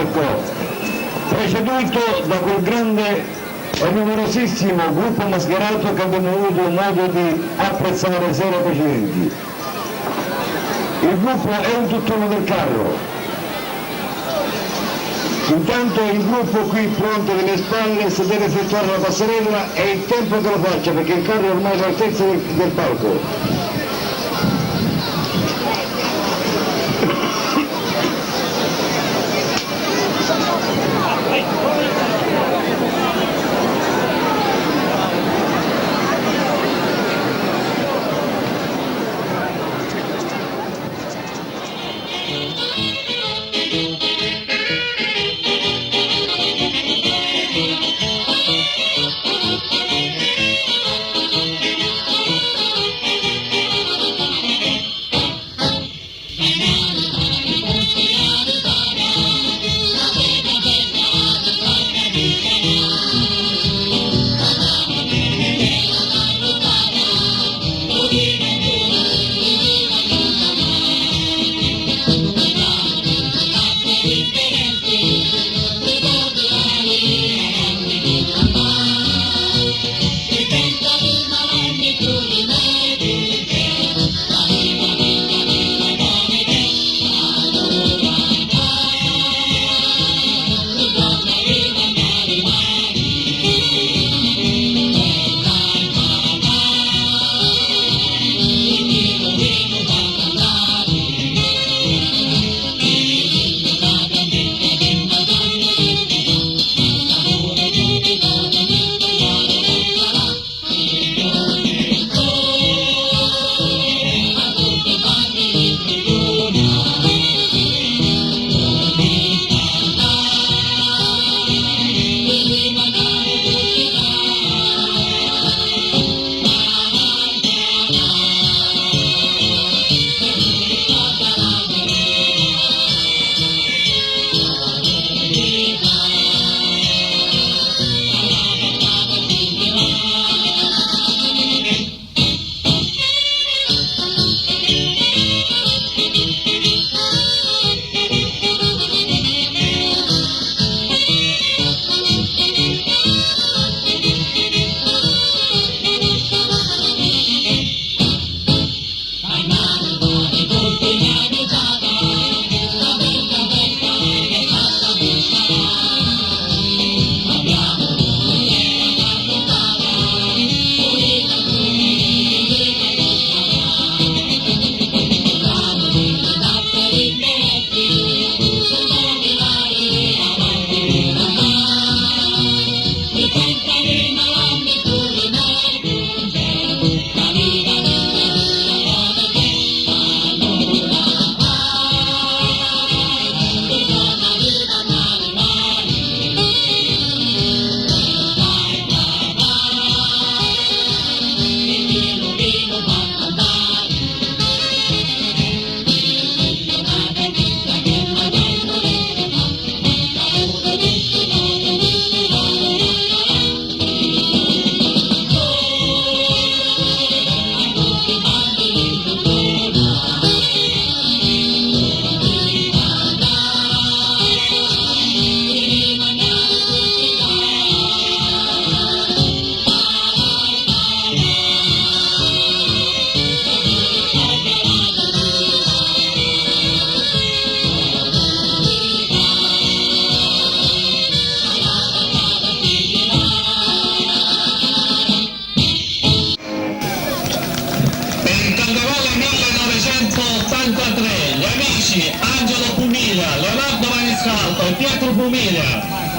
palco, preceduto da quel grande e numerosissimo gruppo mascherato che abbiamo avuto modo di apprezzare sera precedenti. Il gruppo è un tutt'uno del carro. Intanto il gruppo qui pronto alle mie spalle, se deve effettuare la passerella è il tempo che lo faccia, perché il carro è ormai all'altezza del palco.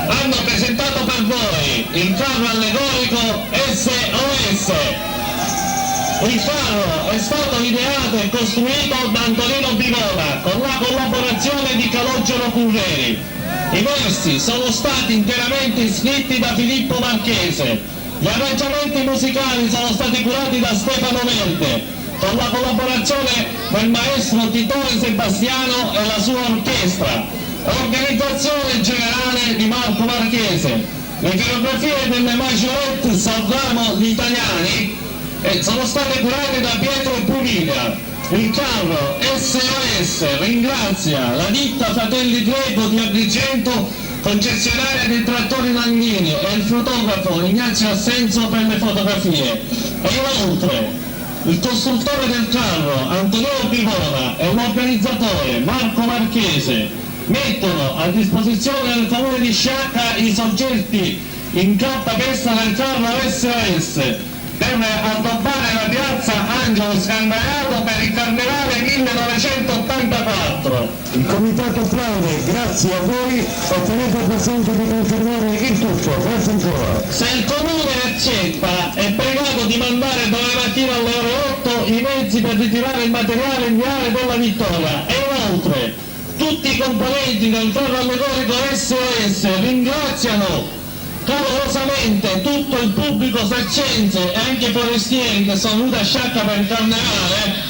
Hanno presentato per voi il carro allegorico SOS. Il carro è stato ideato e costruito da Antonino Bivona con la collaborazione di Calogero Curveri. I versi sono stati interamente scritti da Filippo Marchese. Gli arrangiamenti musicali sono stati curati da Stefano Verde, con la collaborazione del maestro Titone Sebastiano e la sua orchestra. Organizzazione generale di Marco Marchese. Le coreografie delle Maggiorette Salvamo gli italiani sono state curate da Pietro Pumiglia. Il carro SOS ringrazia la ditta Fratelli Greco di Agrigento concessionaria dei trattori Langhini e il fotografo Ignazio Assenso per le fotografie. E inoltre il costruttore del carro Antonino Pivona e l'organizzatore Marco Marchese mettono a disposizione del comune di Sciacca i soggetti in carta pesta del carro SOS per addobbare la piazza Angelo Scandaiato per il Carnevale 1984. Il comitato applaude, grazie a voi e tenete presente di confermare il tutto. Grazie ancora. Se il comune accetta, è pregato di mandare domani mattina alle ore 8 i mezzi per ritirare il materiale in viale della Vittoria. E inoltre tutti i componenti del carro allegorico SOS ringraziano calorosamente tutto il pubblico saccense e anche forestieri che sono venuti a Sciacca per il Carnevale,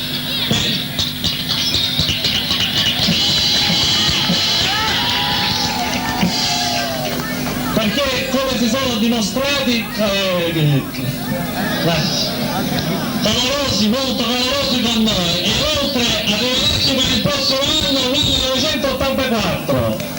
perché come si sono dimostrati calorosi, molto calorosi con noi. E inoltre arrivederci per il prossimo anno 1984.